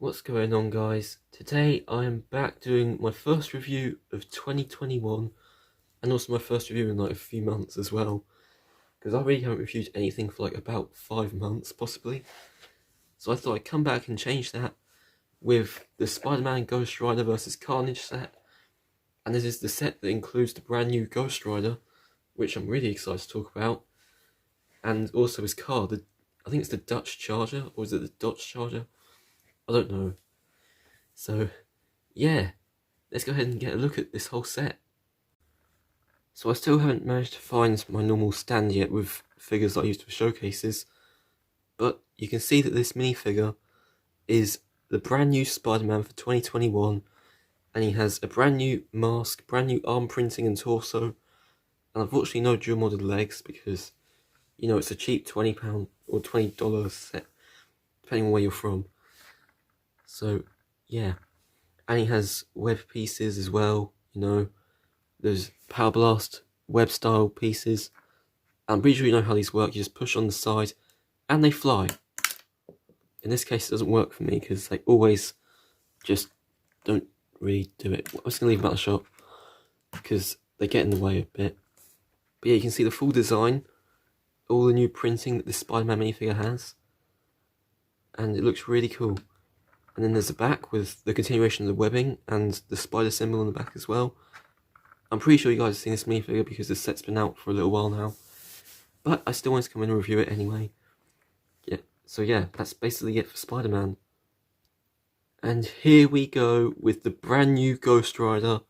What's going on, guys? Today I am back doing my first review of 2021 and also my first review in like a few months as well, because I really haven't reviewed anything for like about 5 months possibly. So I thought I'd come back and change that with the Spider-Man Ghost Rider vs Carnage set, and this is the set that includes the brand new Ghost Rider, which I'm really excited to talk about, and also his car, I think it's the Dutch Charger, or is it the Dodge Charger? I don't know. So yeah, let's go ahead and get a look at this whole set. So I still haven't managed to find my normal stand yet with figures that I used for showcases, but you can see that this minifigure is the brand new Spider-Man for 2021, and he has a brand new mask, brand new arm printing and torso, and unfortunately no dual modded legs because, you know, it's a cheap £20 or $20 set, depending on where you're from. So yeah, and he has web pieces as well, you know, those Power Blast web style pieces. I'm pretty sure you know how these work. You just push on the side and they fly. In this case it doesn't work for me because they always just don't really do it. I'm just going to leave them out of the shop because they get in the way a bit. But yeah, you can see the full design, all the new printing that this Spider-Man minifigure has, and it looks really cool. And then there's the back with the continuation of the webbing and the spider symbol on the back as well. I'm pretty sure you guys have seen this minifigure because the set's been out for a little while now, but I still wanted to come in and review it anyway. Yeah, so yeah, that's basically it for Spider-Man. And here we go with the brand new Ghost Rider.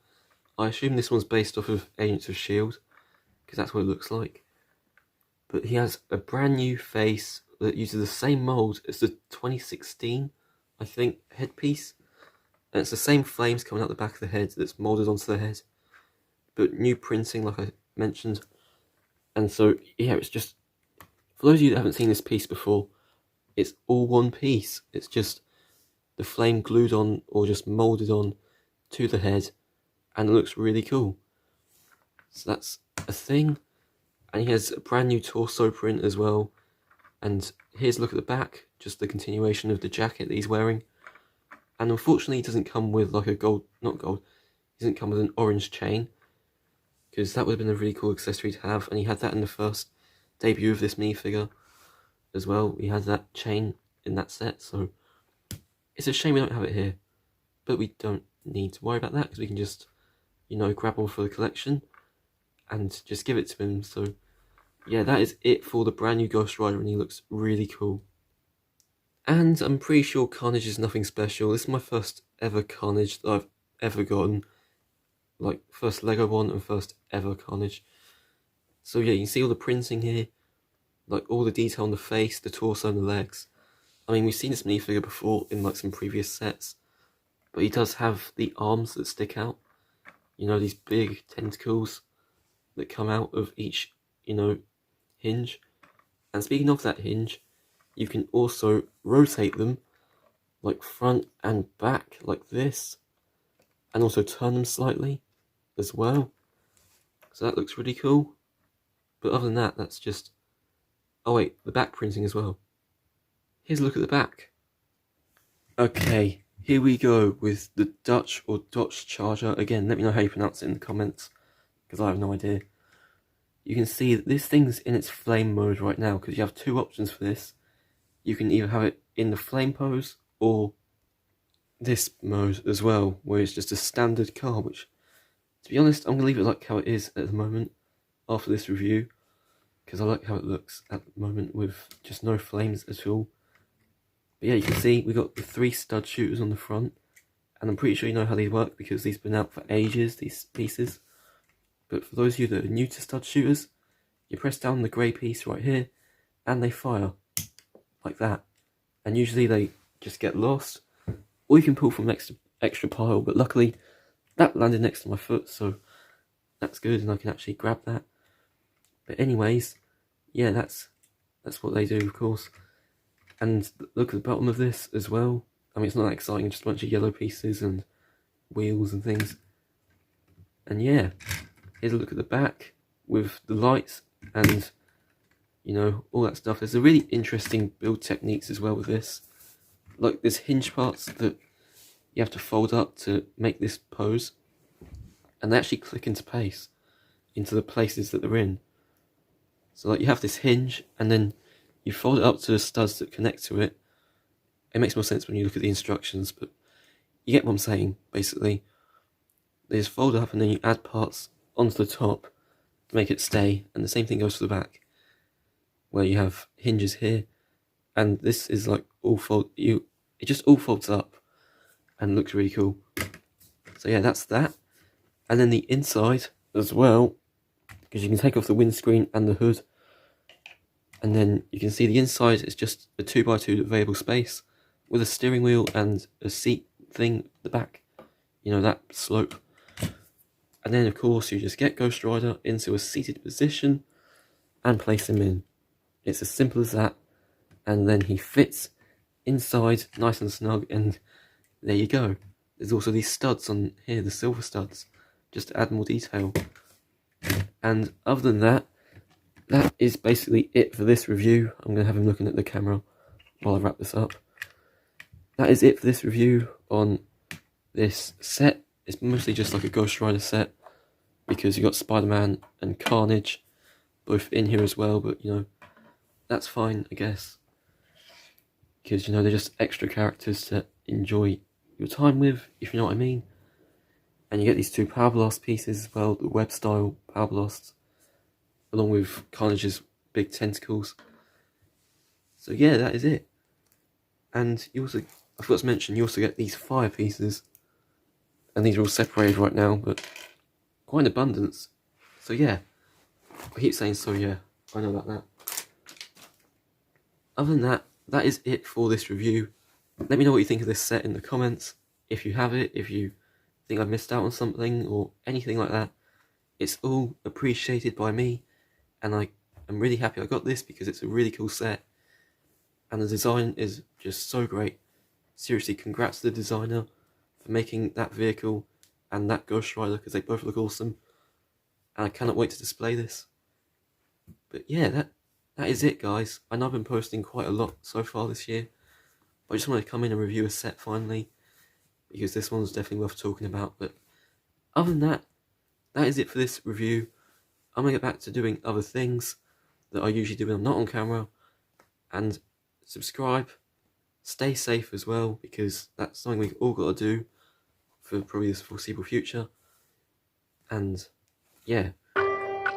I assume this one's based off of Agents of S.H.I.E.L.D. because that's what it looks like. But he has a brand new face that uses the same mould as the 2016, I think, headpiece. And it's the same flames coming out the back of the head that's moulded onto the head, but new printing like I mentioned. And so yeah, it's just, for those of you that haven't seen this piece before, it's all one piece. It's just the flame glued on or just moulded on to the head, and it looks really cool. So that's a thing. And he has a brand new torso print as well. And here's a look at the back, just the continuation of the jacket that he's wearing. And unfortunately it doesn't come with like a gold, not gold, it doesn't come with an orange chain, because that would have been a really cool accessory to have, and he had that in the first debut of this minifigure as well. He had that chain in that set, so it's a shame we don't have it here, but we don't need to worry about that because we can just, you know, grab one for the collection and just give it to him. So yeah, that is it for the brand new Ghost Rider, and he looks really cool. And I'm pretty sure Carnage is nothing special. This is my first ever Carnage that I've ever gotten. Like, first Lego one and first ever Carnage. So yeah, you can see all the printing here. Like, all the detail on the face, the torso and the legs. I mean, we've seen this minifigure before in like some previous sets. But he does have the arms that stick out. You know, these big tentacles that come out of each, you know, hinge. And speaking of that hinge, you can also rotate them, like front and back, like this. And also turn them slightly as well. So that looks really cool. But other than that, that's just... Oh wait, the back printing as well. Here's a look at the back. Okay, here we go with the Dutch or Dodge Charger. Again, let me know how you pronounce it in the comments, because I have no idea. You can see that this thing's in its flame mode right now, because you have two options for this. You can either have it in the flame pose, or this mode as well, where it's just a standard car, which, to be honest, I'm going to leave it like how it is at the moment, after this review, because I like how it looks at the moment with just no flames at all. But yeah, you can see we got the 3 stud shooters on the front, and I'm pretty sure you know how these work because these have been out for ages, these pieces. But for those of you that are new to stud shooters, you press down the grey piece right here, and they fire, like that. And usually they just get lost, or you can pull from next extra pile, but luckily that landed next to my foot, so that's good, and I can actually grab that. But anyways, yeah, that's what they do, of course. And look at the bottom of this as well. I mean, it's not that exciting, just a bunch of yellow pieces and wheels and things. And yeah, here's a look at the back with the lights and, you know, all that stuff. There's a really interesting build techniques as well with this. like there's hinge parts that you have to fold up to make this pose, and they actually click into place into the places that they're in. So like you have this hinge, and then you fold it up to the studs that connect to it. It makes more sense when you look at the instructions, but you get what I'm saying. Basically, they just fold up, and then you add parts onto the top to make it stay, and the same thing goes for the back, where you have hinges here, and this is like all it just all folds up and looks really cool. So yeah, that's that. And then the inside as well, because you can take off the windscreen and the hood, and then you can see the inside is just a 2x2 available space with a steering wheel and a seat thing at the back, you know, that slope. And then of course you just get Ghost Rider into a seated position and place him in. It's as simple as that, and then he fits inside nice and snug, and there you go. There's also these studs on here, the silver studs, just to add more detail. And other than that, that is basically it for this review. I'm going to have him looking at the camera while I wrap this up. That is it for this review on this set. It's mostly just like a Ghost Rider set, because you got Spiderman and Carnage both in here as well, but you know, that's fine, I guess, because you know, they're just extra characters to enjoy your time with, if you know what I mean. And you get these two Power Blast pieces as well, the web style Power Blasts, along with Carnage's big tentacles. So yeah, that is it. And you also, I forgot to mention, you also get these fire pieces, and these are all separated right now, but quite in abundance. So yeah, I keep saying so yeah, I know about that. Other than that, that is it for this review. Let me know what you think of this set in the comments. If you have it, if you think I missed out on something or anything like that, it's all appreciated by me, and I am really happy I got this because it's a really cool set, and the design is just so great. Seriously, congrats to the designer for making that vehicle and that Ghost Rider, because they both look awesome, and I cannot wait to display this. But yeah, that is it, guys. I know I've been posting quite a lot so far this year, but I just wanted to come in and review a set finally, because this one's definitely worth talking about. But other than that, that is it for this review. I'm going to get back to doing other things that I usually do when I'm not on camera, and subscribe, stay safe as well, because that's something we've all got to do for probably the foreseeable future. And yeah,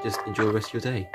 just enjoy the rest of your day.